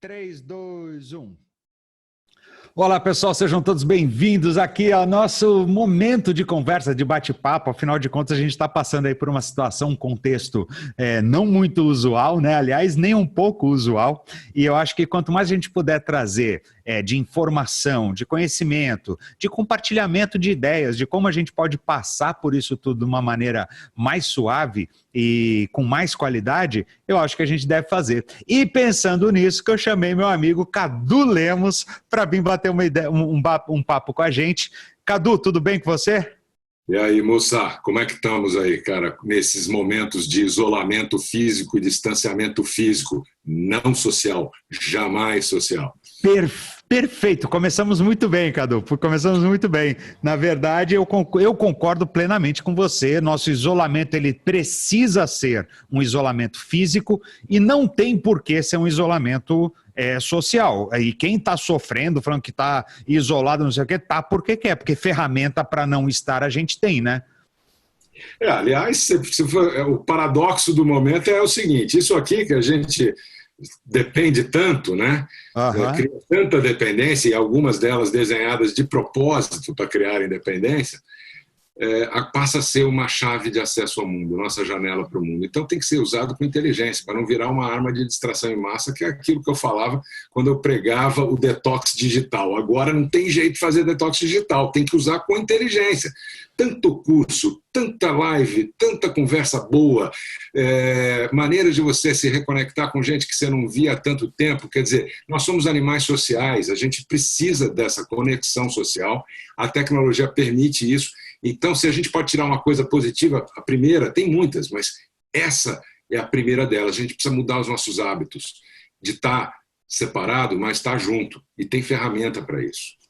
3, 2, 1. Olá, pessoal, sejam todos bem-vindos aqui ao nosso momento de conversa, de bate-papo. Afinal de contas, a gente está passando aí por uma situação, um contexto não muito usual, né? Aliás, nem um pouco usual. E eu acho que quanto mais a gente puder trazer de informação, de conhecimento, de compartilhamento de ideias, de como a gente pode passar por isso tudo de uma maneira mais suave e com mais qualidade, eu acho que a gente deve fazer. E pensando nisso, que eu chamei meu amigo Cadu Lemos para vir bater uma ideia, um papo com a gente. Cadu, tudo bem com você? E aí, moça, como é que estamos aí, cara, nesses momentos de isolamento físico e distanciamento físico, não social, jamais social? Perfeito, começamos muito bem, Cadu, começamos muito bem. Na verdade, eu concordo plenamente com você, nosso isolamento ele precisa ser um isolamento físico e não tem por que ser um isolamento social. E quem está sofrendo, falando que está isolado, não sei o que, tá porque quer, porque ferramenta para não estar a gente tem, né? Aliás, o paradoxo do momento é o seguinte, isso aqui que a gente depende tanto, né? Cria tanta dependência, e algumas delas desenhadas de propósito para criar independência, passa a ser uma chave de acesso ao mundo, nossa janela para o mundo. Então tem que ser usado com inteligência, para não virar uma arma de distração em massa, que é aquilo que eu falava quando eu pregava o detox digital. Agora não tem jeito de fazer detox digital, tem que usar com inteligência. Tanto curso, tanta live, tanta conversa boa, maneiras de você se reconectar com gente que você não via há tanto tempo. Quer dizer, nós somos animais sociais, a gente precisa dessa conexão social, a tecnologia permite isso. Então, se a gente pode tirar uma coisa positiva, a primeira, tem muitas, mas essa é a primeira delas. A gente precisa mudar os nossos hábitos de estar separado, mas estar junto. E tem ferramenta para isso.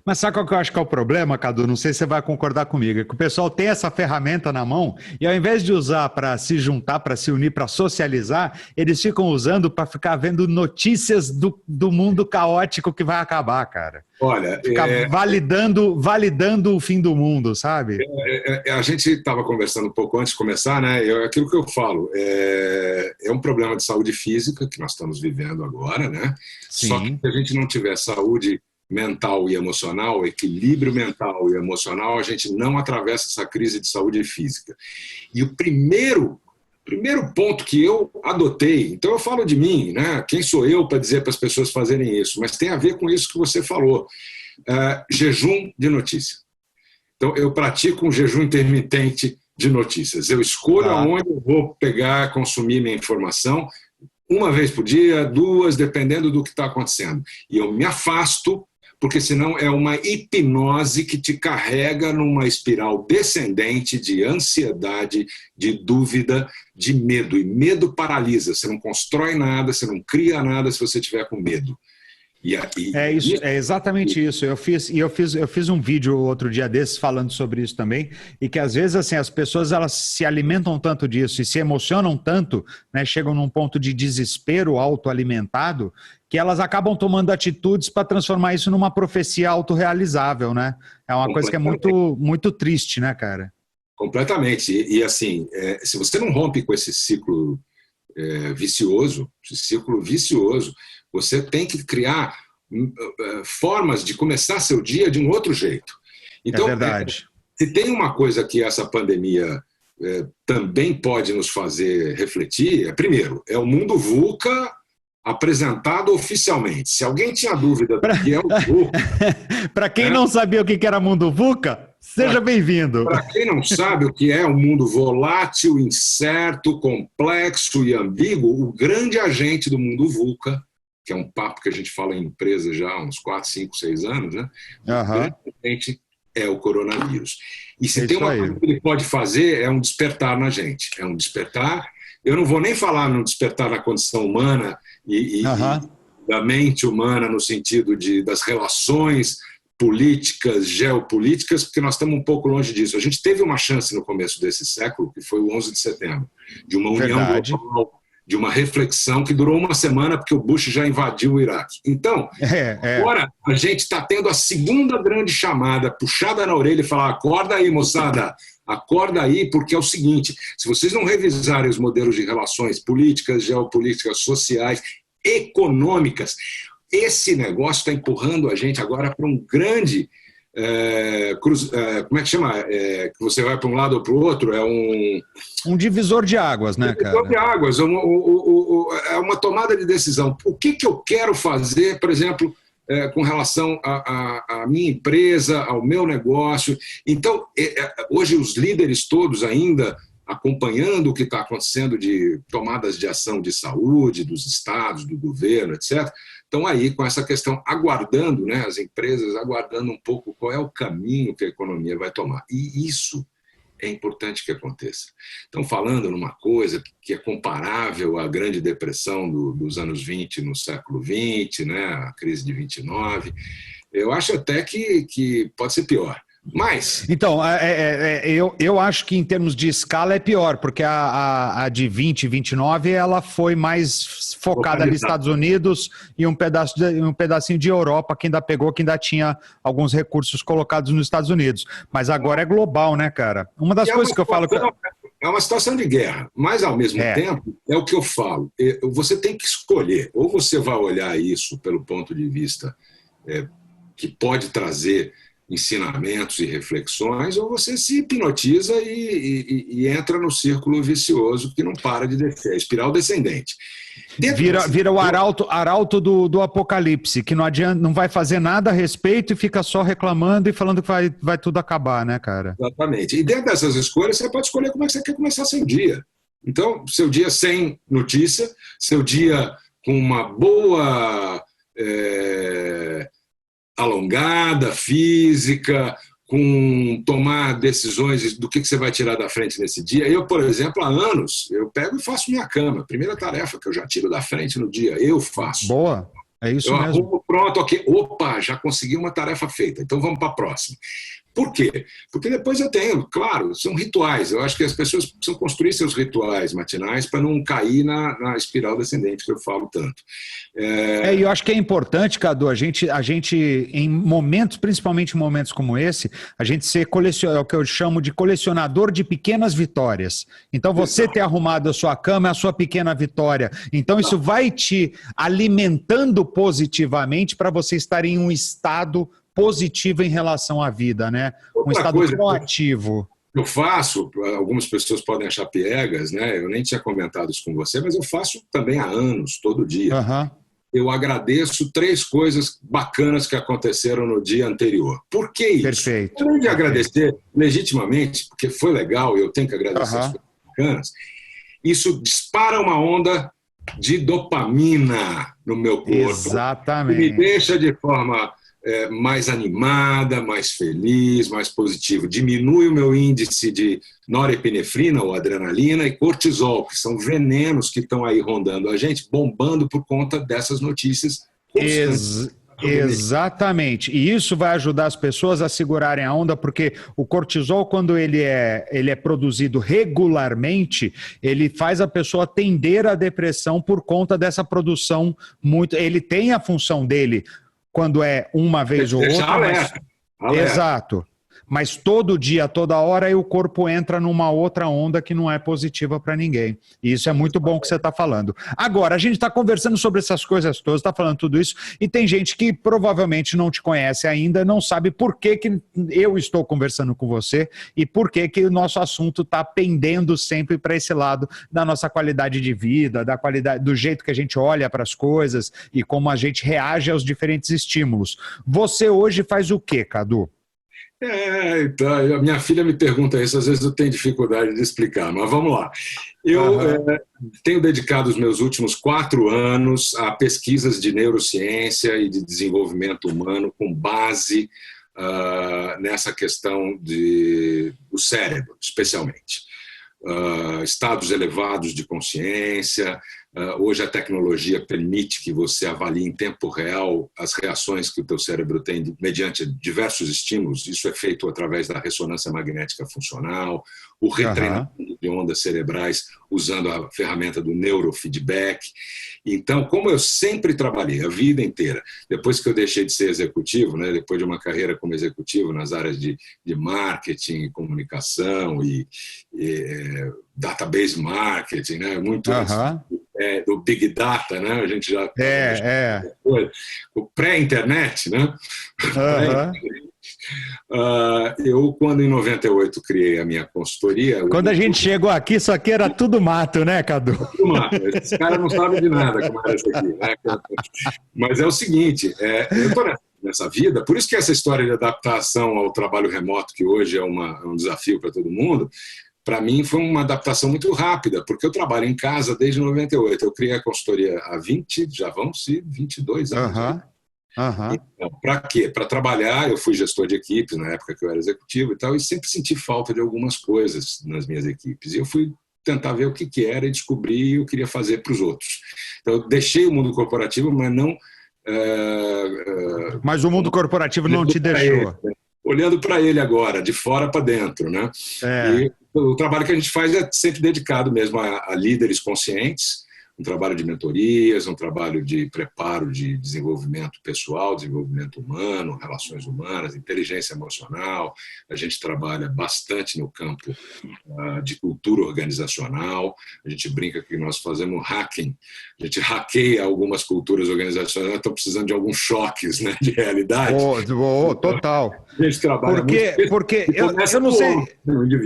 Mas sabe qual que eu acho que é o problema, Cadu? Não sei se você vai concordar comigo. É que o pessoal tem essa ferramenta na mão e ao invés de usar para se juntar, para se unir, para socializar, eles ficam usando para ficar vendo notícias do mundo caótico que vai acabar, cara. Olha, ficar validando o fim do mundo, sabe? A gente estava conversando um pouco antes de começar, né? Aquilo que eu falo, é um problema de saúde física que nós estamos vivendo agora, né? Sim. Só que se a gente não tiver saúde mental e emocional, equilíbrio mental e emocional, a gente não atravessa essa crise de saúde física. E o primeiro ponto que eu adotei, então eu falo de mim, né? Quem sou eu para dizer para as pessoas fazerem isso? Mas tem a ver com isso que você falou, jejum de notícia. Então eu pratico um jejum intermitente de notícias. Eu escolho aonde eu vou pegar, consumir minha informação, uma vez por dia, duas, dependendo do que está acontecendo. E eu me afasto, porque senão é uma hipnose que te carrega numa espiral descendente de ansiedade, de dúvida, de medo. E medo paralisa. Você não constrói nada, você não cria nada se você estiver com medo. É exatamente isso. Eu fiz um vídeo outro dia desses falando sobre isso também, e que às vezes assim, as pessoas elas se alimentam tanto disso e se emocionam tanto, né, chegam num ponto de desespero autoalimentado, que elas acabam tomando atitudes para transformar isso numa profecia autorrealizável, né? É uma coisa que é muito, muito triste, né, cara? Completamente. E assim, se você não rompe com esse ciclo vicioso, você tem que criar formas de começar seu dia de um outro jeito. Então, é verdade. Se tem uma coisa que essa pandemia também pode nos fazer refletir, primeiro, é o mundo VUCA apresentado oficialmente. Se alguém tinha dúvida do que é o VUCA... Para quem não sabia o que era mundo VUCA, seja bem-vindo. Para quem não sabe o que é um mundo volátil, incerto, complexo e ambíguo, o grande agente do mundo VUCA, que é um papo que a gente fala em empresa já há uns 4, 5, 6 anos, né? O grande agente é o coronavírus. E se tem uma coisa que ele pode fazer, é um despertar na gente. É um despertar. Eu não vou nem falar no despertar na condição humana e da mente humana no sentido das relações políticas, geopolíticas, porque nós estamos um pouco longe disso. A gente teve uma chance no começo desse século, que foi o 11 de setembro, de uma união global, de uma reflexão que durou uma semana, porque o Bush já invadiu o Iraque. Então, agora a gente está tendo a segunda grande chamada, puxada na orelha e falar, acorda aí, moçada, acorda aí, porque é o seguinte, se vocês não revisarem os modelos de relações políticas, geopolíticas, sociais econômicas. Esse negócio está empurrando a gente agora para um grande... como é que chama? Que você vai para um lado ou para o outro? Um divisor de águas, né, cara? Divisor de águas, é uma tomada de decisão. O que eu quero fazer, por exemplo, com relação à minha empresa, ao meu negócio? Então, hoje os líderes todos ainda acompanhando o que está acontecendo de tomadas de ação de saúde, dos estados, do governo, etc., estão aí com essa questão, aguardando, né, as empresas aguardando um pouco qual é o caminho que a economia vai tomar. E isso é importante que aconteça. Estão falando numa coisa que é comparável à Grande Depressão dos anos 20 no século XX, né, a crise de 29. Eu acho até que pode ser pior. Mas... Então, eu acho que em termos de escala é pior, porque a de 20 e 29 ela foi mais focada ali nos Estados Unidos e um pedacinho de Europa que ainda pegou, que ainda tinha alguns recursos colocados nos Estados Unidos. Mas agora é global, né, cara? Uma das coisas que eu falo... É uma situação de guerra, mas ao mesmo tempo, é o que eu falo, você tem que escolher, ou você vai olhar isso pelo ponto de vista que pode trazer ensinamentos e reflexões, ou você se hipnotiza e entra no círculo vicioso que não para de descer, a espiral descendente. Vira o arauto do apocalipse, que não adianta, não vai fazer nada a respeito e fica só reclamando e falando que vai tudo acabar, né, cara? Exatamente. E dentro dessas escolhas, você pode escolher como é que você quer começar seu dia. Então, seu dia sem notícia, seu dia com uma boa... alongada, física, com tomar decisões do que você vai tirar da frente nesse dia. Eu, por exemplo, há anos, eu pego e faço minha cama. Primeira tarefa que eu já tiro da frente no dia, eu faço. Boa, é isso mesmo. Eu arrumo, pronto, ok. Opa, já consegui uma tarefa feita, então vamos para a próxima. Por quê? Porque depois eu tenho, claro, são rituais. Eu acho que as pessoas precisam construir seus rituais matinais para não cair na espiral descendente que eu falo tanto. E eu acho que é importante, Cadu, a gente em momentos, principalmente em momentos como esse, a gente ser é o que eu chamo de colecionador de pequenas vitórias. Então, você ter arrumado a sua cama é a sua pequena vitória. Então, isso vai te alimentando positivamente para você estar em um estado positivo em relação à vida, né? Um estado proativo. Eu faço, algumas pessoas podem achar piegas, né? Eu nem tinha comentado isso com você, mas eu faço também há anos, todo dia. Eu agradeço 3 coisas bacanas que aconteceram no dia anterior. Por que isso? Perfeito. Além de agradecer legitimamente, porque foi legal e eu tenho que agradecer as coisas bacanas, isso dispara uma onda de dopamina no meu corpo. Exatamente. Que me deixa de forma mais animada, mais feliz, mais positivo. Diminui o meu índice de norepinefrina, ou adrenalina, e cortisol, que são venenos que estão aí rondando a gente, bombando por conta dessas notícias constantes. Exatamente. E isso vai ajudar as pessoas a segurarem a onda, porque o cortisol, quando ele é produzido regularmente, ele faz a pessoa tender à depressão por conta dessa produção muito... Ele tem a função dele quando é uma vez ou outra. Alerta. Exato. Mas todo dia, toda hora, o corpo entra numa outra onda que não é positiva para ninguém. E isso é muito bom que você está falando. Agora, a gente está conversando sobre essas coisas todas, está falando tudo isso, e tem gente que provavelmente não te conhece ainda, não sabe por que eu estou conversando com você e por que o nosso assunto está pendendo sempre para esse lado da nossa qualidade de vida, da qualidade, do jeito que a gente olha para as coisas e como a gente reage aos diferentes estímulos. Você hoje faz o quê, Cadu? Então, a minha filha me pergunta isso, às vezes eu tenho dificuldade de explicar, mas vamos lá. Eu tenho dedicado os meus últimos 4 anos a pesquisas de neurociência e de desenvolvimento humano com base nessa questão do cérebro, especialmente. Estados elevados de consciência. Hoje a tecnologia permite que você avalie em tempo real as reações que o teu cérebro tem mediante diversos estímulos. Isso é feito através da ressonância magnética funcional, o retreinamento de ondas cerebrais usando a ferramenta do neurofeedback. Então, como eu sempre trabalhei a vida inteira, depois que eu deixei de ser executivo, né, depois de uma carreira como executivo nas áreas de antes comunicação e database marketing, né, muito do Big Data, né? A gente já... O pré-internet, né? Eu, quando em 98 criei a minha consultoria... Quando a gente chegou aqui, isso aqui era tudo mato, né, Cadu? Tudo mato. Esses caras não sabem de nada como era isso aqui, né? Mas é o seguinte, eu estou nessa vida, por isso que essa história de adaptação ao trabalho remoto, que hoje é um desafio para todo mundo, para mim foi uma adaptação muito rápida, porque eu trabalho em casa desde 98. Eu criei a consultoria há 22 anos. Então, para quê? Para trabalhar, eu fui gestor de equipes na época que eu era executivo e tal, e sempre senti falta de algumas coisas nas minhas equipes. E eu fui tentar ver o que era e descobrir o que eu queria fazer para os outros. Então, eu deixei o mundo corporativo, mas não... Mas o mundo corporativo não te deixou. Olhando para ele agora, de fora para dentro, né? E o trabalho que a gente faz é sempre dedicado mesmo a líderes conscientes, um trabalho de mentorias, um trabalho de preparo de desenvolvimento pessoal, desenvolvimento humano, relações humanas, inteligência emocional. A gente trabalha bastante no campo de cultura organizacional. A gente brinca que nós fazemos hacking. A gente hackeia algumas culturas organizacionais, estão precisando de alguns choques, né, de realidade. Total. A gente trabalha porque eu não sei,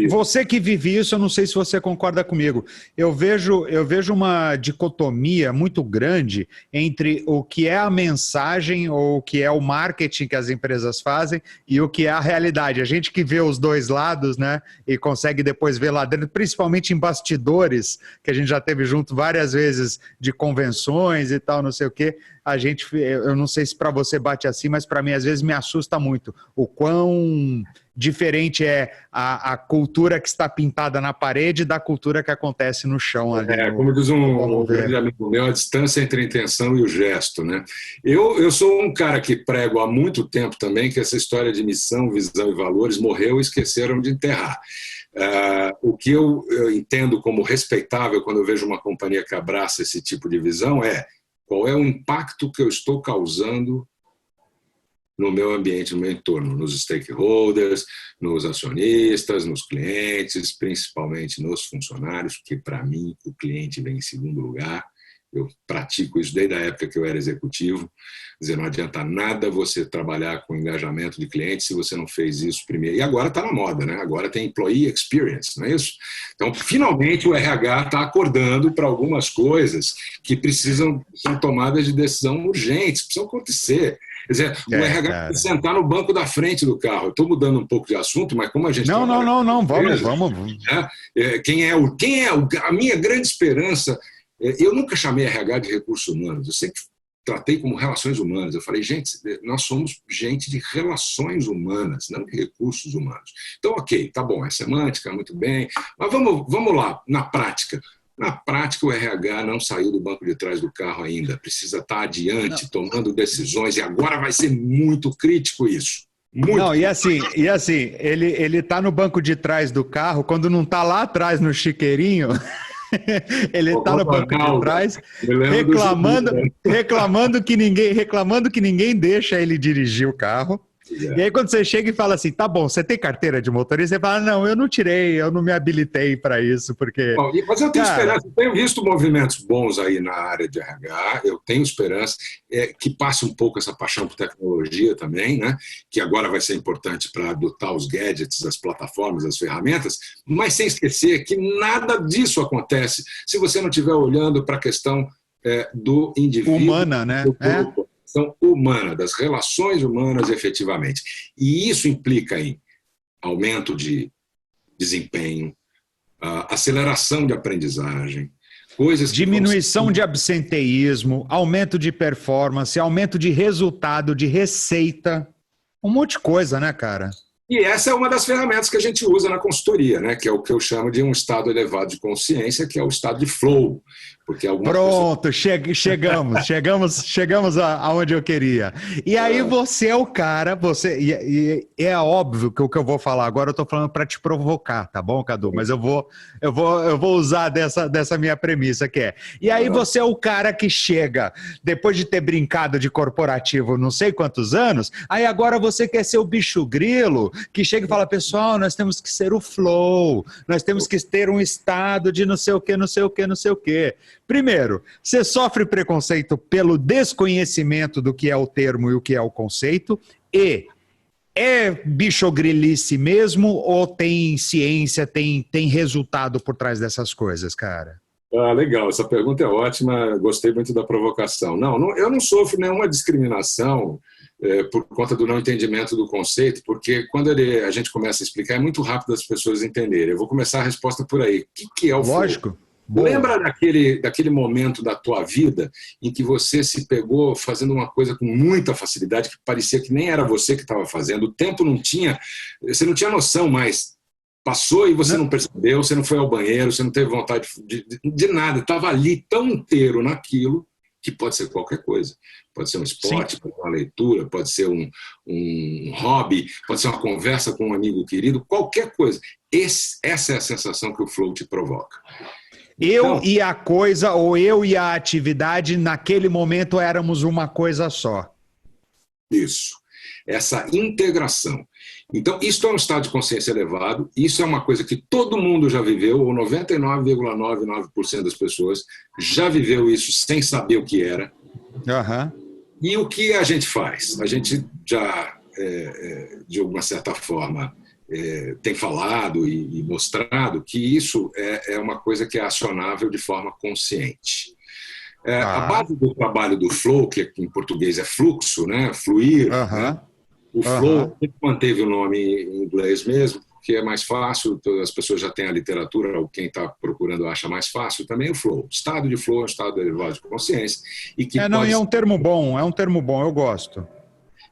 você que vive isso, eu não sei se você concorda comigo. Eu vejo uma dicotomia muito grande entre o que é a mensagem ou o que é o marketing que as empresas fazem e o que é a realidade. A gente que vê os dois lados, né, e consegue depois ver lá dentro, principalmente em bastidores, que a gente já teve junto várias vezes de convenções e tal, não sei o quê. Eu não sei se para você bate assim, mas para mim às vezes me assusta muito o quão diferente é a cultura que está pintada na parede da cultura que acontece no chão ali. Como diz um grande amigo meu, a distância entre a intenção e o gesto, né? Eu sou um cara que prego há muito tempo também que essa história de missão, visão e valores morreu e esqueceram de enterrar. O que eu entendo como respeitável quando eu vejo uma companhia que abraça esse tipo de visão é: qual é o impacto que eu estou causando no meu ambiente, no meu entorno, nos stakeholders, nos acionistas, nos clientes, principalmente nos funcionários, porque para mim o cliente vem em segundo lugar. Eu pratico isso desde a época que eu era executivo. Quer dizer, não adianta nada você trabalhar com engajamento de clientes se você não fez isso primeiro. E agora está na moda, né? Agora tem employee experience, não é isso? Então, finalmente, o RH está acordando para algumas coisas que são tomadas de decisão urgentes, precisam acontecer. Quer dizer, o RH tem que sentar no banco da frente do carro. Eu estou mudando um pouco de assunto, mas como a gente... Não, vamos. A minha grande esperança... Eu nunca chamei RH de recursos humanos, eu sempre tratei como relações humanas. Eu falei, gente, nós somos gente de relações humanas, não de recursos humanos. Então, ok, tá bom, é semântica, muito bem, mas vamos lá, na prática. Na prática, o RH não saiu do banco de trás do carro ainda, precisa estar adiante, tomando decisões, e agora vai ser muito crítico isso. E assim, ele está no banco de trás do carro, quando não está lá atrás no chiqueirinho... Ele está no banco de trás reclamando que ninguém deixa ele dirigir o carro. E aí quando você chega e fala assim, tá bom, você tem carteira de motorista? Você fala, não, eu não tirei, eu não me habilitei para isso, porque... Mas eu tenho esperança, eu tenho visto movimentos bons aí na área de RH, eu tenho esperança que passe um pouco essa paixão por tecnologia também, né? Que agora vai ser importante para adotar os gadgets, as plataformas, as ferramentas, mas sem esquecer que nada disso acontece se você não estiver olhando para a questão do indivíduo. Humana, né? Humana, das relações humanas efetivamente. E isso implica em aumento de desempenho, aceleração de aprendizagem, diminuição de absenteísmo, aumento de performance, aumento de resultado, de receita, um monte de coisa, né, cara? E essa é uma das ferramentas que a gente usa na consultoria, né? Que é o que eu chamo de um estado elevado de consciência, que é o estado de flow. Porque pronto, chegamos aonde eu queria. E aí você é o cara, e é óbvio que o que eu vou falar agora eu estou falando para te provocar, tá bom, Cadu? Mas eu vou usar dessa minha premissa que é. E aí você é o cara que chega, depois de ter brincado de corporativo não sei quantos anos, aí agora você quer ser o bicho grilo, que chega e fala, pessoal, nós temos que ser o flow, nós temos que ter um estado de não sei o que, não sei o que, não sei o que. Primeiro, você sofre preconceito pelo desconhecimento do que é o termo e o que é o conceito, e é bichogrilice mesmo ou tem ciência, tem resultado por trás dessas coisas, cara? Ah, legal, essa pergunta é ótima, gostei muito da provocação. Não, eu não sofro nenhuma discriminação por conta do não entendimento do conceito, porque quando a gente começa a explicar, é muito rápido as pessoas entenderem. Eu vou começar a resposta por aí. O que é o flow? Lógico. Lembra daquele momento da tua vida em que você se pegou fazendo uma coisa com muita facilidade, que parecia que nem era você que estava fazendo, o tempo não tinha, você não tinha noção mais. Passou e você não percebeu, você não foi ao banheiro, você não teve vontade de nada, estava ali tão inteiro naquilo, que pode ser qualquer coisa. Pode ser um esporte, pode ser uma leitura, pode ser um hobby, pode ser uma conversa com um amigo querido, qualquer coisa. Essa é a sensação que o flow te provoca. Eu e a coisa, ou eu e a atividade, naquele momento éramos uma coisa só. Isso. Essa integração. Então, isso é um estado de consciência elevado, isso é uma coisa que todo mundo já viveu, ou 99,99% das pessoas já viveu isso sem saber o que era. E o que a gente faz? A gente já, de alguma certa forma, tem falado e mostrado que isso é uma coisa que é acionável de forma consciente. A base do trabalho do flow, que em português é fluxo, né? Fluir, né? O flow manteve o nome em inglês mesmo, porque é mais fácil, as pessoas já têm a literatura, ou quem está procurando acha mais fácil também o flow. Estado de flow é um estado elevado de consciência. E que é um termo bom, eu gosto.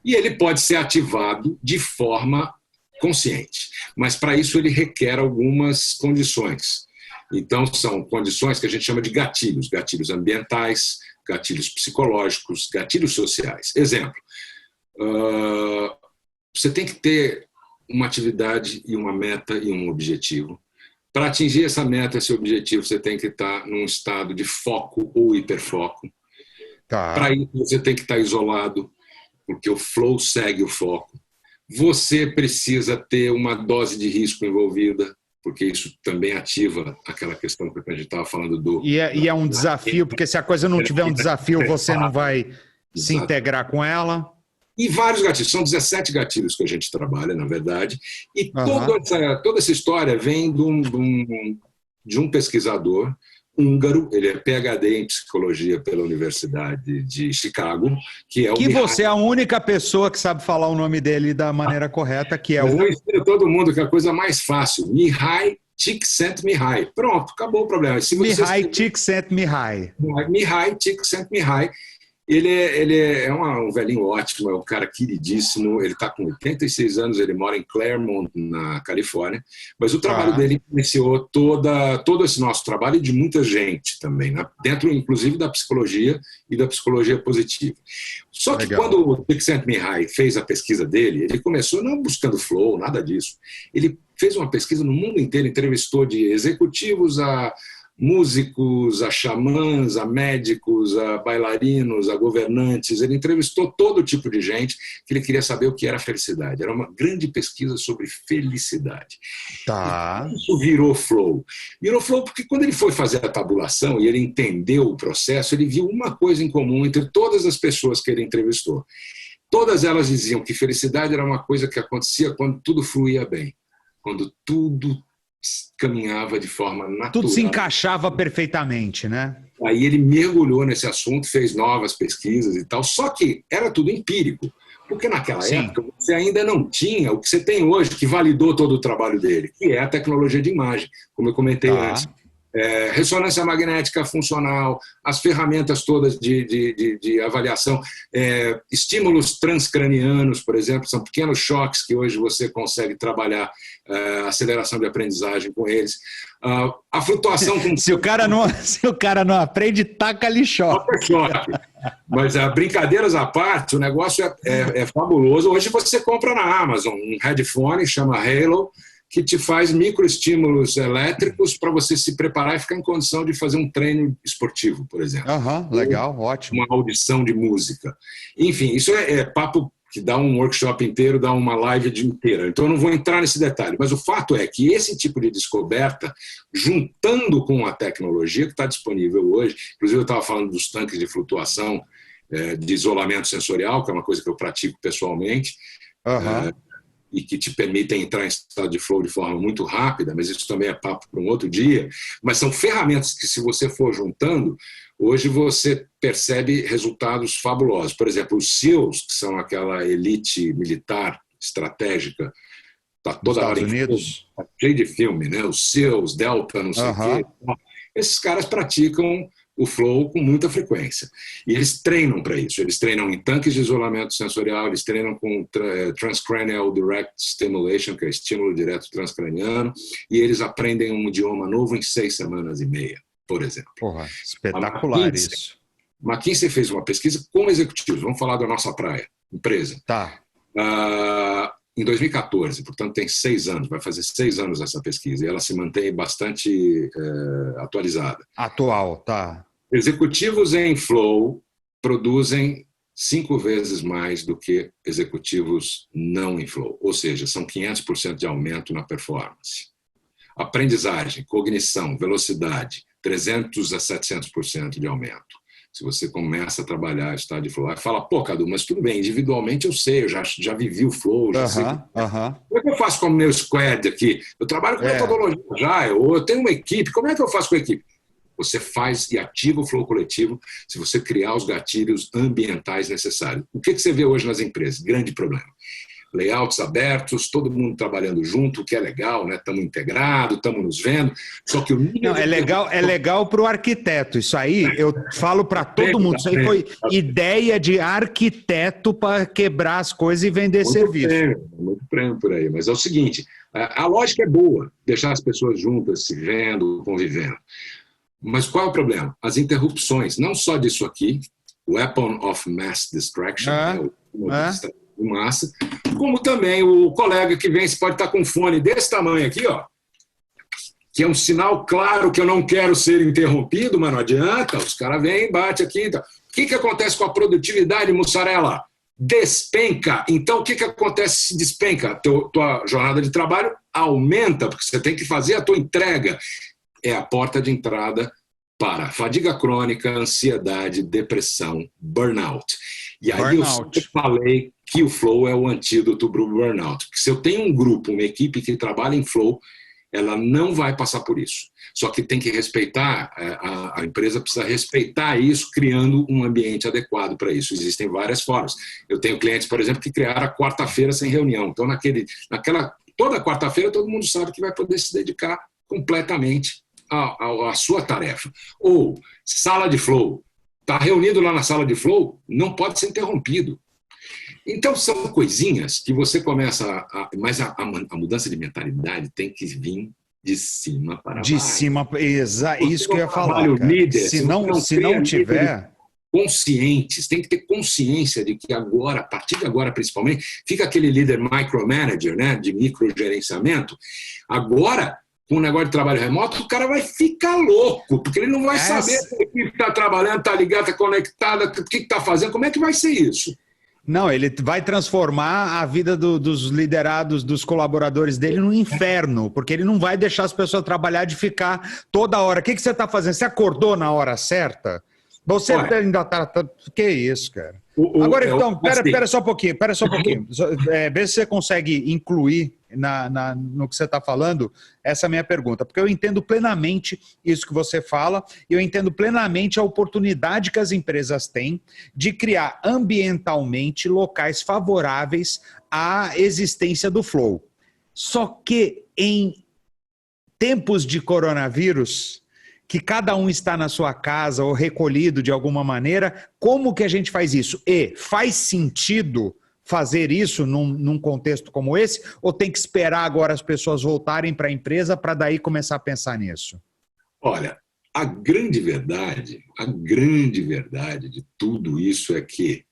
E ele pode ser ativado de forma consciente, mas para isso ele requer algumas condições. Então, são condições que a gente chama de gatilhos, gatilhos ambientais, gatilhos psicológicos, gatilhos sociais. Exemplo, você tem que ter uma atividade e uma meta e um objetivo. Para atingir essa meta, esse objetivo, você tem que estar num estado de foco ou hiperfoco. Para isso, você tem que estar isolado, porque o flow segue o foco. Você precisa ter uma dose de risco envolvida, porque isso também ativa aquela questão que a gente estava falando do... E é um desafio, porque se a coisa não tiver um desafio, você não vai se integrar com ela. E vários gatilhos, são 17 gatilhos que a gente trabalha, na verdade, e toda essa história vem de um pesquisador húngaro, ele é PhD em psicologia pela Universidade de Chicago, que é o Mihaly. Você é a única pessoa que sabe falar o nome dele da maneira correta, que é Mas eu ensino todo mundo que é a coisa mais fácil, Mihaly Csikszentmihalyi. Pronto, acabou o problema. Mihaly Csikszentmihalyi. Mihaly Csikszentmihalyi. Ele é um velhinho ótimo, é um cara queridíssimo, ele está com 86 anos, ele mora em Claremont, na Califórnia, mas o trabalho dele iniciou todo esse nosso trabalho e de muita gente também, né? Dentro inclusive da psicologia e da psicologia positiva. Só que quando o Csikszentmihalyi fez a pesquisa dele, ele começou não buscando flow, nada disso, ele fez uma pesquisa no mundo inteiro, entrevistou de executivos a músicos, a xamãs, a médicos, a bailarinos, a governantes. Ele entrevistou todo tipo de gente que ele queria saber o que era felicidade. Era uma grande pesquisa sobre felicidade. E isso virou flow. Virou flow porque quando ele foi fazer a tabulação e ele entendeu o processo, ele viu uma coisa em comum entre todas as pessoas que ele entrevistou. Todas elas diziam que felicidade era uma coisa que acontecia quando tudo fluía bem, quando tudo caminhava de forma natural. Tudo se encaixava perfeitamente, né? Aí ele mergulhou nesse assunto, fez novas pesquisas e tal, só que era tudo empírico, porque naquela época você ainda não tinha o que você tem hoje, que validou todo o trabalho dele, que é a tecnologia de imagem, como eu comentei antes. Ressonância magnética funcional, as ferramentas todas de avaliação, estímulos transcranianos, por exemplo, são pequenos choques que hoje você consegue trabalhar aceleração de aprendizagem com eles. A flutuação... Se o cara não aprende, taca-lhe choque. Mas, brincadeiras à parte, o negócio é fabuloso. Hoje você compra na Amazon um headphone, chama Halo, que te faz microestímulos elétricos para você se preparar e ficar em condição de fazer um treino esportivo, por exemplo. Legal, ótimo. Uma audição de música. Enfim, isso é papo que dá um workshop inteiro, dá uma live inteira. Então, eu não vou entrar nesse detalhe. Mas o fato é que esse tipo de descoberta, juntando com a tecnologia que está disponível hoje, inclusive eu estava falando dos tanques de flutuação, de isolamento sensorial, que é uma coisa que eu pratico pessoalmente, e que te permitem entrar em estado de flow de forma muito rápida, mas isso também é papo para um outro dia. Mas são ferramentas que, se você for juntando, hoje você percebe resultados fabulosos. Por exemplo, os SEALs, que são aquela elite militar estratégica, está toda hora em Unidos. Filme, tá cheio de filme, né? Os SEALs, Delta, não sei o quê. Esses caras praticam o flow com muita frequência. E eles treinam para isso. Eles treinam em tanques de isolamento sensorial, eles treinam com transcranial direct stimulation, que é estímulo direto transcraniano, e eles aprendem um idioma novo em 6 semanas e meia, por exemplo. Porra, espetacular isso. McKinsey fez uma pesquisa com executivos. Vamos falar da nossa praia, empresa. Tá. Em 2014, portanto tem 6 anos, vai fazer 6 anos essa pesquisa, e ela se mantém bastante atualizada. Atual, tá. Executivos em flow produzem 5 vezes mais do que executivos não em flow, ou seja, são 500% de aumento na performance. Aprendizagem, cognição, velocidade, 300% a 700% de aumento. Se você começa a trabalhar estado de flow, aí fala, pô, Cadu, mas tudo bem, individualmente eu sei, eu já vivi o flow, já sei. Como é que eu faço com o meu squad aqui? Eu trabalho com metodologia já, eu tenho uma equipe, como é que eu faço com a equipe? Você faz e ativa o flow coletivo se você criar os gatilhos ambientais necessários. O que você vê hoje nas empresas? Grande problema. Layouts abertos, todo mundo trabalhando junto, o que é legal, né? Estamos integrados, estamos nos vendo. Só que o nível é legal para o arquiteto. Isso aí eu falo para todo mundo. Isso aí foi ideia de arquiteto para quebrar as coisas e vender serviço. Muito prêmio por aí. Mas é o seguinte: a lógica é boa, deixar as pessoas juntas, se vendo, convivendo. Mas qual é o problema? As interrupções, não só disso aqui, weapon of mass distraction, de massa, como também o colega que vem, você pode estar com um fone desse tamanho aqui, ó, que é um sinal claro que eu não quero ser interrompido, mas não adianta, os caras vêm, bate aqui. Então. O que acontece com a produtividade, mussarela? Despenca. Então, o que acontece se despenca? Tua jornada de trabalho aumenta, porque você tem que fazer a tua entrega. É a porta de entrada para fadiga crônica, ansiedade, depressão, burnout. E aí eu sempre falei que o flow é o antídoto para o burnout. Porque se eu tenho um grupo, uma equipe que trabalha em flow, ela não vai passar por isso. Só que tem que respeitar, a empresa precisa respeitar isso, criando um ambiente adequado para isso. Existem várias formas. Eu tenho clientes, por exemplo, que criaram a quarta-feira sem reunião. Então, toda quarta-feira, todo mundo sabe que vai poder se dedicar completamente à sua tarefa. Ou sala de flow. Está reunido lá na sala de flow, não pode ser interrompido. Então, são coisinhas que você começa mas a mudança de mentalidade tem que vir de cima para baixo. De cima, isso que eu ia falar. Líder, se não tiver... Conscientes, tem que ter consciência de que agora, a partir de agora principalmente, fica aquele líder micromanager, né, de microgerenciamento. Agora, com o negócio de trabalho remoto, o cara vai ficar louco, porque ele não vai saber se a equipe está trabalhando, está ligada, está conectada, o que está fazendo, como é que vai ser isso? Não, ele vai transformar a vida dos liderados, dos colaboradores dele no inferno, porque ele não vai deixar as pessoas trabalhar de ficar toda hora. O que você está fazendo? Você acordou na hora certa? Você ainda está... Que isso, cara? Agora, então, pera só um pouquinho. Vê se você consegue incluir no que você está falando essa minha pergunta, porque eu entendo plenamente isso que você fala e eu entendo plenamente a oportunidade que as empresas têm de criar ambientalmente locais favoráveis à existência do flow. Só que em tempos de coronavírus, que cada um está na sua casa ou recolhido de alguma maneira, como que a gente faz isso? E faz sentido fazer isso num contexto como esse? Ou tem que esperar agora as pessoas voltarem para a empresa para daí começar a pensar nisso? Olha, a grande verdade de tudo isso é que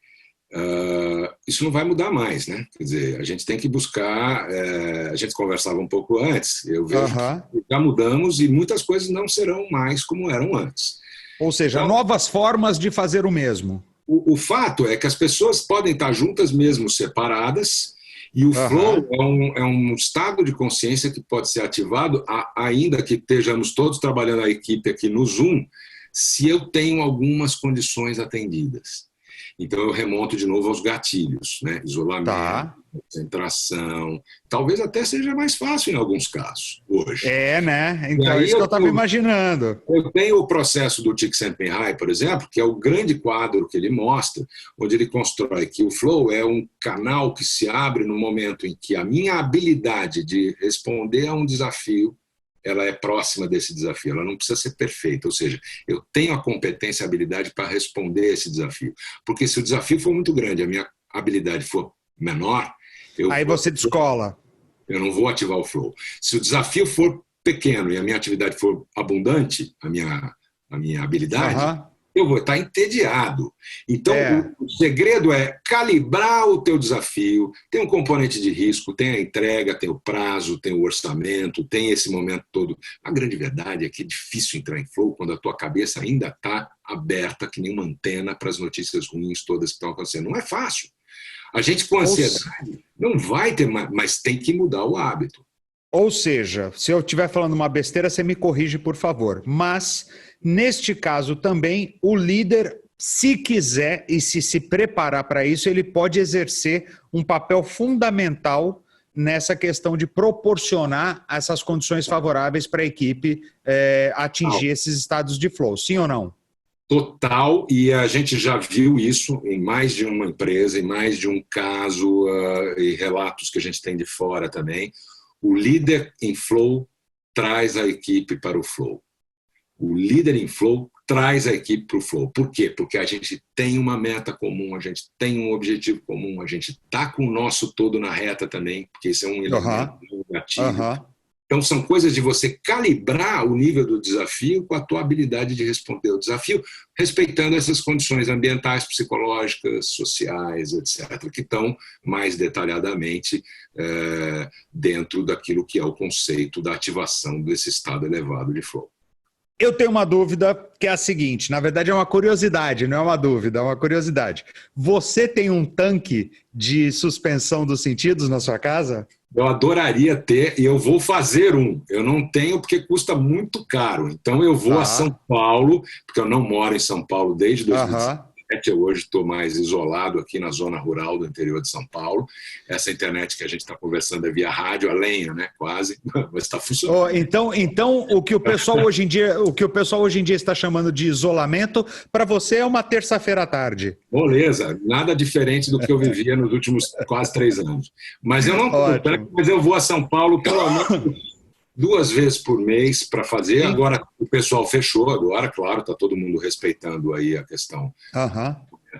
isso não vai mudar mais, né? Quer dizer, a gente tem que buscar, a gente conversava um pouco antes, eu vejo que já mudamos e muitas coisas não serão mais como eram antes. Ou seja, então, novas formas de fazer o mesmo. o fato é que as pessoas podem estar juntas mesmo separadas, e o flow é um estado de consciência que pode ser ativado, ainda que estejamos todos trabalhando a equipe aqui no Zoom, se eu tenho algumas condições atendidas. Então eu remonto de novo aos gatilhos, né? Isolamento, concentração, talvez até seja mais fácil em alguns casos hoje. Né? Então é isso que eu estava imaginando. Eu tenho o processo do Csikszentmihalyi, por exemplo, que é o grande quadro que ele mostra, onde ele constrói que o flow é um canal que se abre no momento em que a minha habilidade de responder a um desafio, ela é próxima desse desafio, ela não precisa ser perfeita, ou seja, eu tenho a competência e a habilidade para responder a esse desafio. Porque se o desafio for muito grande, a minha habilidade for menor, aí você descola. Eu não vou ativar o flow. Se o desafio for pequeno e a minha atividade for abundante, a minha habilidade, eu vou estar entediado. Então, o segredo é calibrar o teu desafio. Tem um componente de risco, tem a entrega, tem o prazo, tem o orçamento, tem esse momento todo. A grande verdade é que é difícil entrar em flow quando a tua cabeça ainda está aberta, que nem uma antena para as notícias ruins todas que estão acontecendo. Não é fácil. A gente com ansiedade não vai ter mais, mas tem que mudar o hábito. Ou seja, se eu estiver falando uma besteira, você me corrige, por favor. Mas, neste caso também, o líder, se quiser e se preparar para isso, ele pode exercer um papel fundamental nessa questão de proporcionar essas condições favoráveis para a equipe atingir esses estados de flow. Sim ou não? Total, e a gente já viu isso em mais de uma empresa, em mais de um caso, e relatos que a gente tem de fora também. O líder em flow traz a equipe para o flow. O líder em flow traz a equipe para o flow. Por quê? Porque a gente tem uma meta comum, a gente tem um objetivo comum, a gente está com o nosso todo na reta também, porque isso é um elemento negativo. Então, são coisas de você calibrar o nível do desafio com a tua habilidade de responder ao desafio, respeitando essas condições ambientais, psicológicas, sociais, etc., que estão mais detalhadamente dentro daquilo que é o conceito da ativação desse estado elevado de flow. Eu tenho uma dúvida que é a seguinte, na verdade é uma curiosidade, não é uma dúvida, é uma curiosidade. Você tem um tanque de suspensão dos sentidos na sua casa? Eu adoraria ter, e eu vou fazer um. Eu não tenho porque custa muito caro. Então eu vou a São Paulo, porque eu não moro em São Paulo desde 2017. Eu hoje estou mais isolado aqui na zona rural do interior de São Paulo. Essa internet que a gente está conversando é via rádio, a lenha, né? Quase, mas está funcionando. Então o que o pessoal hoje em dia está chamando de isolamento, para você é uma terça-feira à tarde. Beleza, nada diferente do que eu vivia nos últimos quase 3 anos. Mas eu não mas eu vou a São Paulo pelo menos 2 vezes por mês para fazer. Agora o pessoal fechou, agora, claro, está todo mundo respeitando aí a questão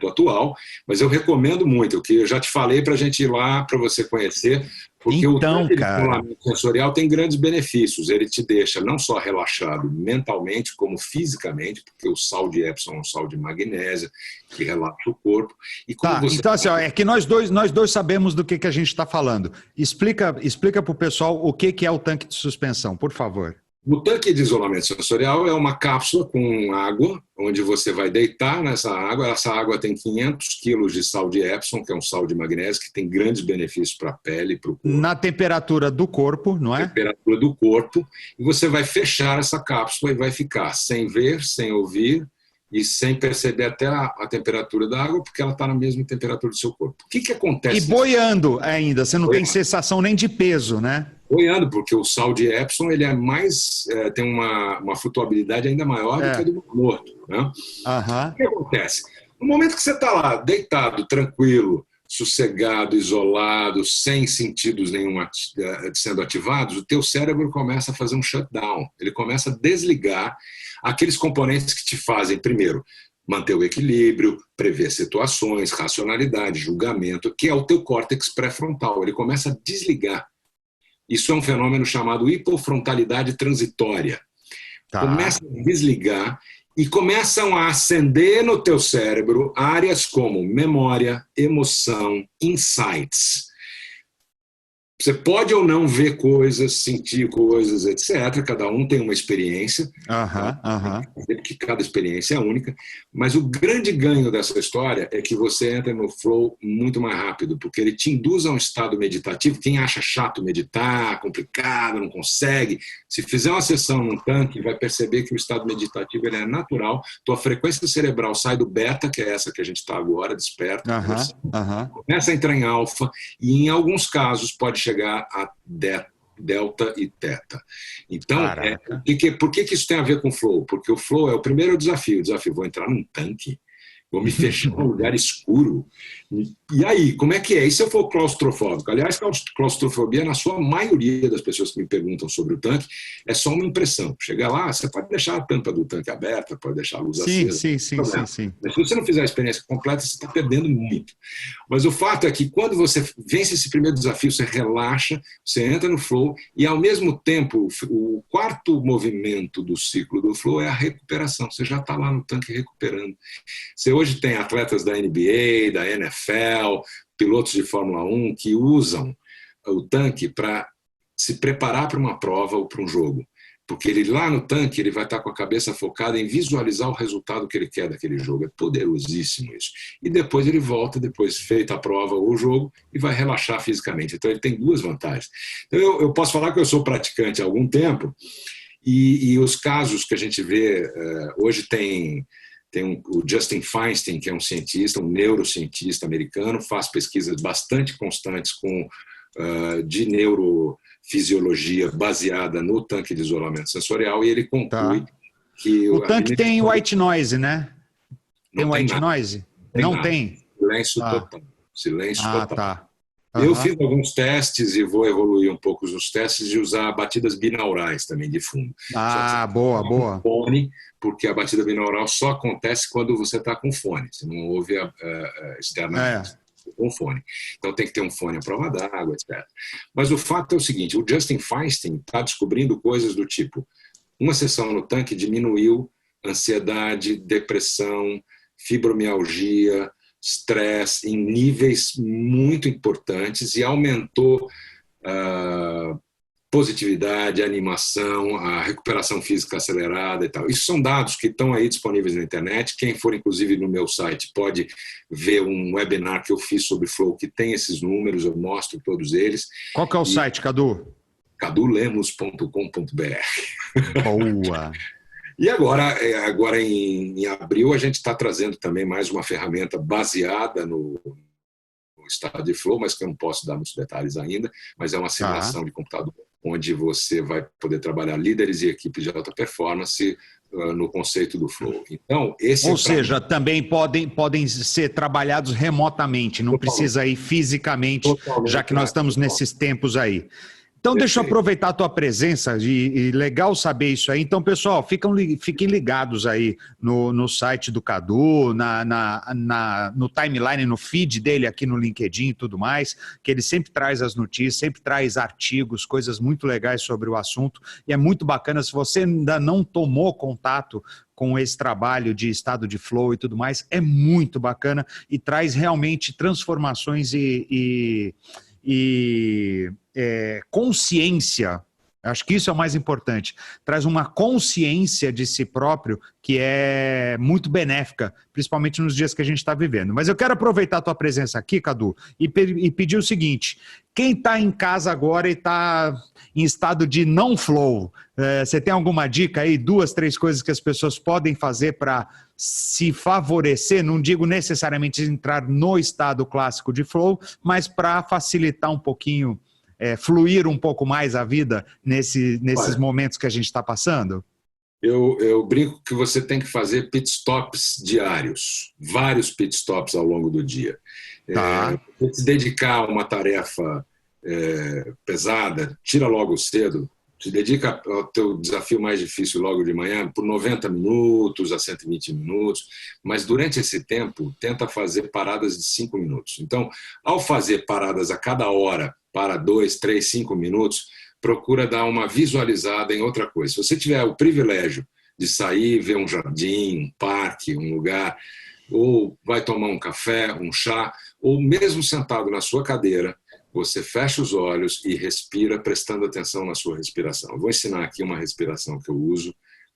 atual, mas eu recomendo muito, o que eu já te falei para a gente ir lá para você conhecer, porque o isolamento sensorial tem grandes benefícios. Ele te deixa não só relaxado mentalmente, como fisicamente, porque o sal de Epsom é um sal de magnésio que relaxa o corpo. E então, assim, é que nós dois sabemos do que a gente está falando. Explica para o pessoal o que é o tanque de suspensão, por favor. O tanque de isolamento sensorial é uma cápsula com água, onde você vai deitar nessa água. Essa água tem 500 quilos de sal de Epsom, que é um sal de magnésio, que tem grandes benefícios para a pele e para o corpo. Na temperatura do corpo, não é? Temperatura do corpo. E você vai fechar essa cápsula e vai ficar sem ver, sem ouvir e sem perceber até a temperatura da água, porque ela está na mesma temperatura do seu corpo. O que acontece? E boiando ainda, você não tem sensação nem de peso, né? Boiando, porque o sal de Epsom ele é mais, tem uma flutuabilidade ainda maior do que a do morto. Né? O que acontece? No momento que você está lá, deitado, tranquilo, sossegado, isolado, sem sentidos nenhum sendo ativados, o teu cérebro começa a fazer um shutdown. Ele começa a desligar aqueles componentes que te fazem, primeiro, manter o equilíbrio, prever situações, racionalidade, julgamento, que é o teu córtex pré-frontal. Ele começa a desligar. Isso é um fenômeno chamado hipofrontalidade transitória. Começa a desligar e começam a acender no teu cérebro áreas como memória, emoção, insights. Você pode ou não ver coisas, sentir coisas, etc. Cada um tem uma experiência, porque cada experiência é única. Mas o grande ganho dessa história é que você entra no flow muito mais rápido, porque ele te induz a um estado meditativo. Quem acha chato meditar, complicado, não consegue, se fizer uma sessão num tanque, vai perceber que o estado meditativo ele é natural. Tua frequência cerebral sai do beta, que é essa que a gente está agora, desperta, começa a entrar em alfa, e em alguns casos pode chegar a delta e teta. Então, por que isso tem a ver com o flow? Porque o flow é o primeiro desafio. O desafio, vou entrar num tanque, vou me fechar num lugar escuro. E aí, como é que é? E se eu for claustrofóbico? Aliás, claustrofobia, na sua maioria das pessoas que me perguntam sobre o tanque, é só uma impressão. Chegar lá, você pode deixar a tampa do tanque aberta, pode deixar a luz acesa. Sim. Mas se você não fizer a experiência completa, você está perdendo muito. Mas o fato é que quando você vence esse primeiro desafio, você relaxa, você entra no flow e, ao mesmo tempo, o quarto movimento do ciclo do flow é a recuperação. Você já está lá no tanque recuperando. Você hoje tem atletas da NBA, da NFL, pilotos de Fórmula 1 que usam o tanque para se preparar para uma prova ou para um jogo. Porque ele lá no tanque ele vai estar com a cabeça focada em visualizar o resultado que ele quer daquele jogo. É poderosíssimo isso. E depois ele volta, depois feita a prova ou o jogo, e vai relaxar fisicamente. Então ele tem duas vantagens. Então eu posso falar que eu sou praticante há algum tempo, e os casos que a gente vê, hoje tem o Justin Feinstein, que é um cientista, um neurocientista americano, faz pesquisas bastante constantes de neurofisiologia baseada no tanque de isolamento sensorial, e ele conclui que... O tanque tem white noise, né? Tem white noise? Não tem? Silêncio total. Silêncio total. Tá. Eu fiz alguns testes e vou evoluir um pouco os testes de usar batidas binaurais também de fundo. Boa. Fone, porque a batida binaural só acontece quando você está com fone. Você não ouve externamente. Com fone. Então tem que ter um fone à prova d'água, etc. Mas o fato é o seguinte, o Justin Feinstein está descobrindo coisas do tipo, uma sessão no tanque diminuiu ansiedade, depressão, fibromialgia, estresse em níveis muito importantes e aumentou positividade, animação, a recuperação física acelerada e tal. Isso são dados que estão aí disponíveis na internet. Quem for, inclusive, no meu site pode ver um webinar que eu fiz sobre Flow que tem esses números, eu mostro todos eles. Qual que é o site, Cadu? cadulemos.com.br. Boa! E agora em abril, a gente está trazendo também mais uma ferramenta baseada no estado de flow, mas que eu não posso dar muitos detalhes ainda, mas é uma simulação de computador, onde você vai poder trabalhar líderes e equipes de alta performance no conceito do flow. Então, Ou seja, também podem ser trabalhados remotamente, não precisa ir fisicamente, já que nós estamos nesses tempos aí. Então, deixa eu aproveitar a tua presença e legal saber isso aí. Então, pessoal, fiquem ligados aí no site do Cadu, no timeline, no feed dele aqui no LinkedIn e tudo mais, que ele sempre traz as notícias, sempre traz artigos, coisas muito legais sobre o assunto. E é muito bacana, se você ainda não tomou contato com esse trabalho de estado de flow e tudo mais, é muito bacana e traz realmente transformações e consciência, acho que isso é o mais importante, traz uma consciência de si próprio que é muito benéfica, principalmente nos dias que a gente está vivendo. Mas eu quero aproveitar a tua presença aqui, Cadu, e pedir o seguinte, quem está em casa agora e está em estado de não flow, você tem alguma dica aí, 2, 3 coisas que as pessoas podem fazer para se favorecer, não digo necessariamente entrar no estado clássico de flow, mas para facilitar um pouquinho, fluir um pouco mais a vida nesses momentos que a gente está passando? Eu brinco que você tem que fazer pit stops diários, vários pit stops ao longo do dia. Se dedicar a uma tarefa pesada, tira logo cedo, se dedica ao teu desafio mais difícil logo de manhã, por 90 minutos a 120 minutos, mas durante esse tempo, tenta fazer paradas de 5 minutos. Então, ao fazer paradas a cada hora, para 2, 3, 5 minutos, procura dar uma visualizada em outra coisa. Se você tiver o privilégio de sair, ver um jardim, um parque, um lugar, ou vai tomar um café, um chá, ou mesmo sentado na sua cadeira, você fecha os olhos e respira prestando atenção na sua respiração. Eu vou ensinar aqui uma respiração que eu uso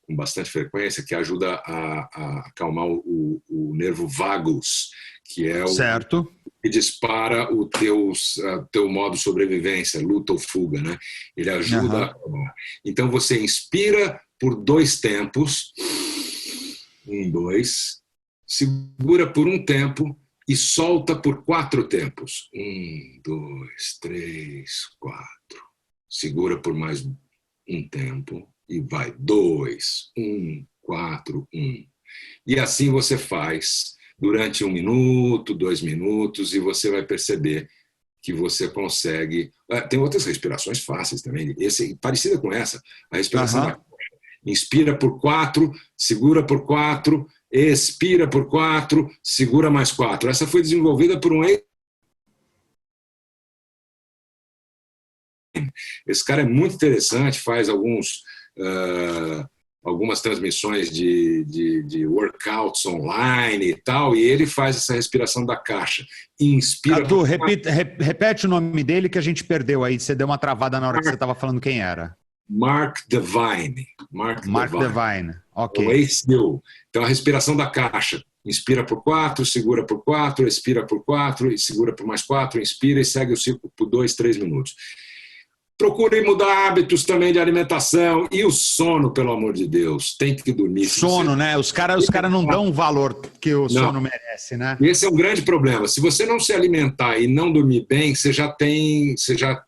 com bastante frequência, que ajuda a acalmar o nervo vagus, que é o certo. que dispara o teu modo de sobrevivência, luta ou fuga, né? Ele ajuda a acalmar. Então você inspira por 2 tempos, 1, 2, segura por 1 tempo e solta por 4 tempos. 1, 2, 3, 4. Segura por mais 1 tempo e vai 2, 1, 4, 1. E assim você faz durante 1 minuto, 2 minutos, e você vai perceber que você consegue... Tem outras respirações fáceis também, parecida com essa, a respiração inspira por 4, segura por 4, expira por 4, segura mais 4. Essa foi desenvolvida por um... Esse cara é muito interessante, faz algumas transmissões de workouts online e tal, e ele faz essa respiração da caixa. Inspira... Cadu, repete o nome dele que a gente perdeu aí. Você deu uma travada na hora que você estava falando quem era. Mark Divine. Mark Divine. Ok. Então, a respiração da caixa. Inspira por 4, segura por 4, expira por 4, e segura por mais 4, inspira e segue o ciclo por 2, 3 minutos. Procure mudar hábitos também de alimentação e o sono, pelo amor de Deus. Tem que dormir. Sono, né? Os cara não dão o valor que o sono merece, né? Esse é um grande problema. Se você não se alimentar e não dormir bem, você já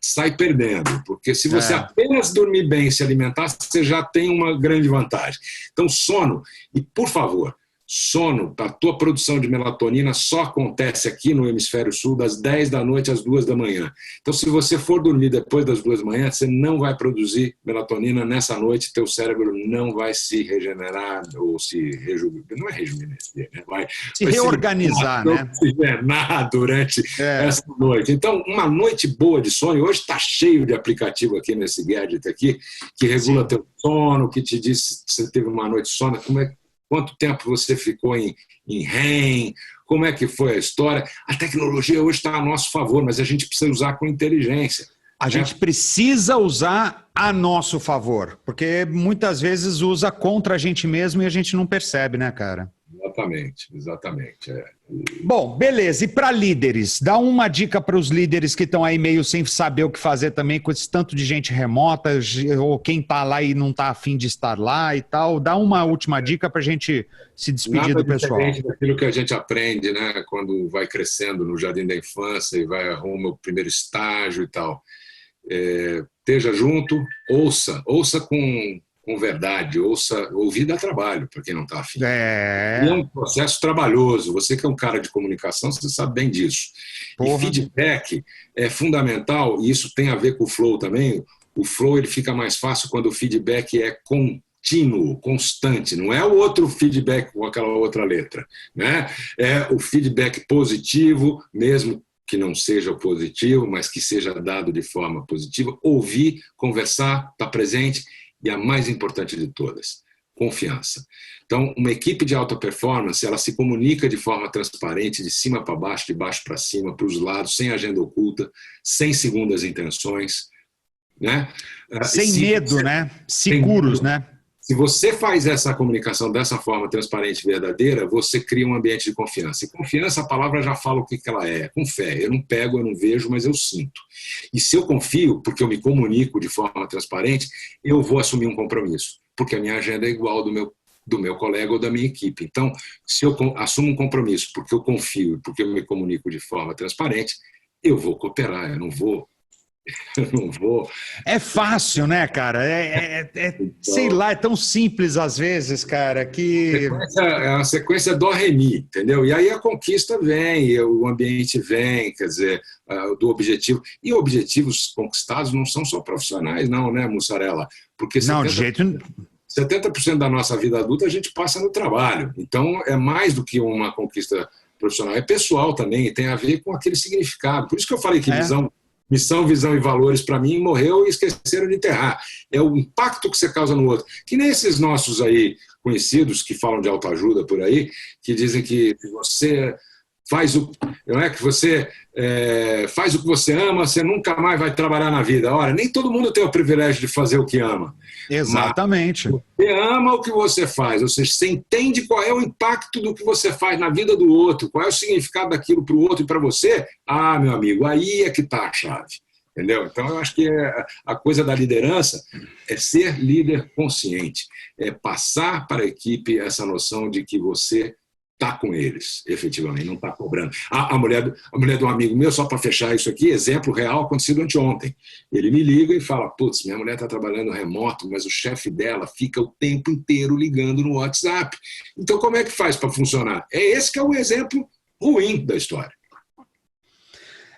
sai perdendo. Porque se você apenas dormir bem e se alimentar, você já tem uma grande vantagem. Então, sono. E, por favor, sono, a tua produção de melatonina só acontece aqui no hemisfério sul das 10 da noite às 2 da manhã. Então, se você for dormir depois das 2 da manhã, você não vai produzir melatonina nessa noite, teu cérebro não vai se regenerar ou não é rejuvenescer, né? Vai reorganizar, né? Se regenerar durante essa noite. Então, uma noite boa de sono, hoje está cheio de aplicativo aqui nesse gadget aqui, que regula teu sono, que te diz se você teve uma noite de sono, quanto tempo você ficou em REM, como é que foi a história. A tecnologia hoje está a nosso favor, mas a gente precisa usar com inteligência. A gente precisa usar a nosso favor, porque muitas vezes usa contra a gente mesmo e a gente não percebe, né, cara? Exatamente. Bom, beleza. E para líderes? Dá uma dica para os líderes que estão aí meio sem saber o que fazer também com esse tanto de gente remota, ou quem está lá e não está afim de estar lá e tal. Dá uma última dica para a gente se despedir do pessoal. Nada diferente daquilo que a gente aprende, né, quando vai crescendo no jardim da infância e vai arrumar o primeiro estágio e tal. Esteja junto, ouça com verdade, ouvir dá trabalho para quem não está afim. E é um processo trabalhoso. Você que é um cara de comunicação, você sabe bem disso. E feedback é fundamental, e isso tem a ver com o flow também. O flow ele fica mais fácil quando o feedback é contínuo, constante. Não é o outro feedback com aquela outra letra, né? É o feedback positivo, mesmo que não seja positivo, mas que seja dado de forma positiva. Ouvir, conversar, estar presente. E a mais importante de todas, confiança. Então, uma equipe de alta performance, ela se comunica de forma transparente, de cima para baixo, de baixo para cima, para os lados, sem agenda oculta, sem segundas intenções, né? Sem medo, né? Seguros, né? Se você faz essa comunicação dessa forma transparente e verdadeira, você cria um ambiente de confiança. E confiança, a palavra já fala o que ela é. Com fé. Eu não pego, eu não vejo, mas eu sinto. E se eu confio, porque eu me comunico de forma transparente, eu vou assumir um compromisso. Porque a minha agenda é igual do meu colega ou da minha equipe. Então, se eu assumo um compromisso porque eu confio e porque eu me comunico de forma transparente, eu vou cooperar, eu não vou. É fácil, né, cara? Sei lá, é tão simples às vezes, cara, que... A sequência dó, ré, mi, entendeu? E aí a conquista vem, o ambiente vem, quer dizer, do objetivo. E objetivos conquistados não são só profissionais, não, né, Mussarela? Porque não, de jeito... 70% da nossa vida adulta a gente passa no trabalho. Então, é mais do que uma conquista profissional. É pessoal também, tem a ver com aquele significado. Por isso que eu falei que missão, visão e valores, para mim, morreu e esqueceram de enterrar. É o impacto que você causa no outro. Que nem esses nossos aí conhecidos que falam de autoajuda por aí, que dizem que se você não é que você faz o que você ama, você nunca mais vai trabalhar na vida. Ora, nem todo mundo tem o privilégio de fazer o que ama. Exatamente. Mas você ama o que você faz, ou seja, você entende qual é o impacto do que você faz na vida do outro, qual é o significado daquilo para o outro e para você. Ah, meu amigo, aí é que está a chave. Entendeu? Então, eu acho que a coisa da liderança é ser líder consciente, é passar para a equipe essa noção de que você está com eles, efetivamente, não está cobrando. A mulher de um amigo meu, só para fechar isso aqui, exemplo real acontecido anteontem. Ele me liga e fala, putz, minha mulher está trabalhando remoto, mas o chefe dela fica o tempo inteiro ligando no WhatsApp. Então, como é que faz para funcionar? Esse que é o exemplo ruim da história.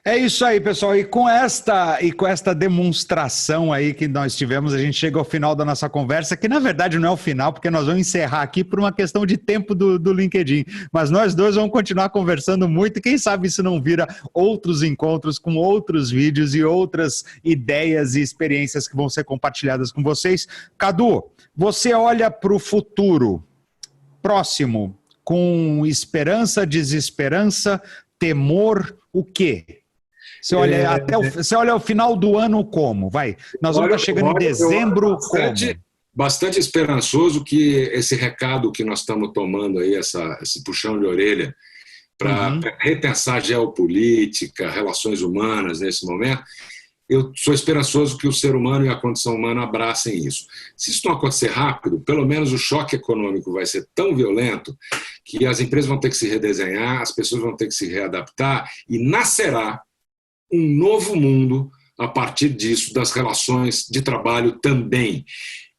É isso aí, pessoal. E com esta demonstração aí que nós tivemos, a gente chega ao final da nossa conversa, que na verdade não é o final, porque nós vamos encerrar aqui por uma questão de tempo do LinkedIn. Mas nós dois vamos continuar conversando muito e quem sabe isso não vira outros encontros com outros vídeos e outras ideias e experiências que vão ser compartilhadas com vocês. Cadu, você olha para o futuro próximo com esperança, desesperança, temor, o quê? Você olha o final do ano como? Nós vamos estar chegando em dezembro como? Bastante esperançoso que esse recado que nós estamos tomando aí, esse puxão de orelha para repensar geopolítica, relações humanas nesse momento, eu sou esperançoso que o ser humano e a condição humana abracem isso. Se isso não acontecer rápido, pelo menos o choque econômico vai ser tão violento que as empresas vão ter que se redesenhar, as pessoas vão ter que se readaptar e nascerá um novo mundo a partir disso, das relações de trabalho também.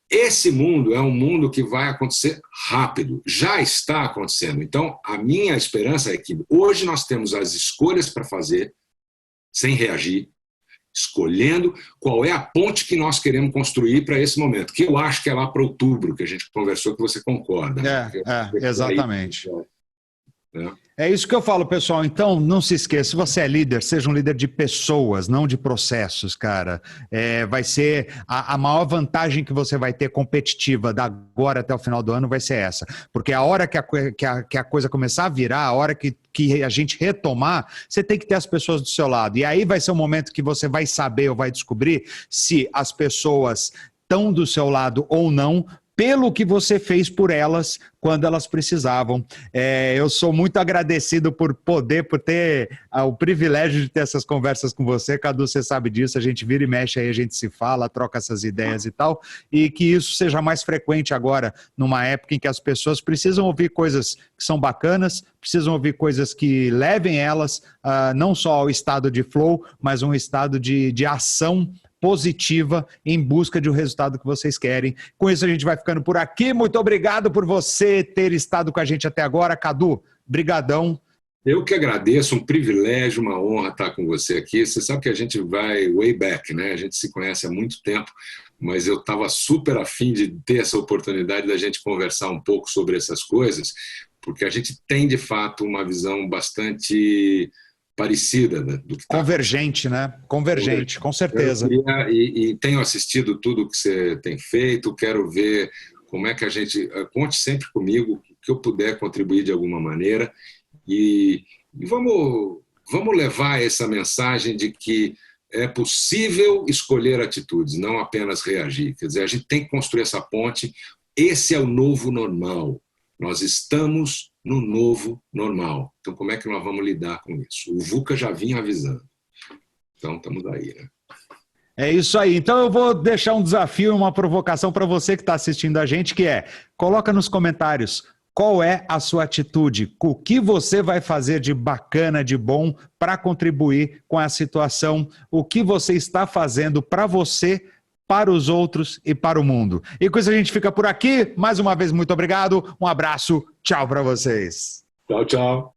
Esse mundo é um mundo que vai acontecer rápido, já está acontecendo. Então, a minha esperança é que hoje nós temos as escolhas para fazer, sem reagir, escolhendo qual é a ponte que nós queremos construir para esse momento, que eu acho que é lá para outubro, que a gente conversou, que você concorda. Exatamente. É isso que eu falo, pessoal. Então, não se esqueça, se você é líder, seja um líder de pessoas, não de processos, cara. Vai ser a maior vantagem que você vai ter competitiva da agora até o final do ano vai ser essa. Porque a hora que a coisa começar a virar, a hora que a gente retomar, você tem que ter as pessoas do seu lado. E aí vai ser o momento que você vai saber ou vai descobrir se as pessoas estão do seu lado ou não, pelo que você fez por elas quando elas precisavam. Eu sou muito agradecido por ter o privilégio de ter essas conversas com você, Cadu, você sabe disso, a gente vira e mexe aí, a gente se fala, troca essas ideias e tal, e que isso seja mais frequente agora, numa época em que as pessoas precisam ouvir coisas que são bacanas, precisam ouvir coisas que levem elas não só ao estado de flow, mas um estado de ação positiva em busca de um resultado que vocês querem. Com isso a gente vai ficando por aqui. Muito obrigado por você ter estado com a gente até agora. Cadu, brigadão. Eu que agradeço, um privilégio, uma honra estar com você aqui. Você sabe que a gente vai way back, né? A gente se conhece há muito tempo, mas eu estava super afim de ter essa oportunidade da gente conversar um pouco sobre essas coisas, porque a gente tem, de fato, uma visão bastante parecida, né, do que convergente, né? Convergente, com certeza. E tenho assistido tudo que você tem feito, quero ver como é que a gente... Conte sempre comigo, que eu puder contribuir de alguma maneira e vamos levar essa mensagem de que é possível escolher atitudes, não apenas reagir. Quer dizer, a gente tem que construir essa ponte. Esse é o novo normal. Nós estamos no novo normal. Então, como é que nós vamos lidar com isso? O VUCA já vinha avisando. Então, estamos aí, né? É isso aí. Então, eu vou deixar um desafio, uma provocação para você que está assistindo a gente, que coloca nos comentários qual é a sua atitude, o que você vai fazer de bacana, de bom, para contribuir com a situação, o que você está fazendo para você, para os outros e para o mundo. E com isso a gente fica por aqui. Mais uma vez, muito obrigado. Um abraço. Tchau para vocês. Tchau, tchau.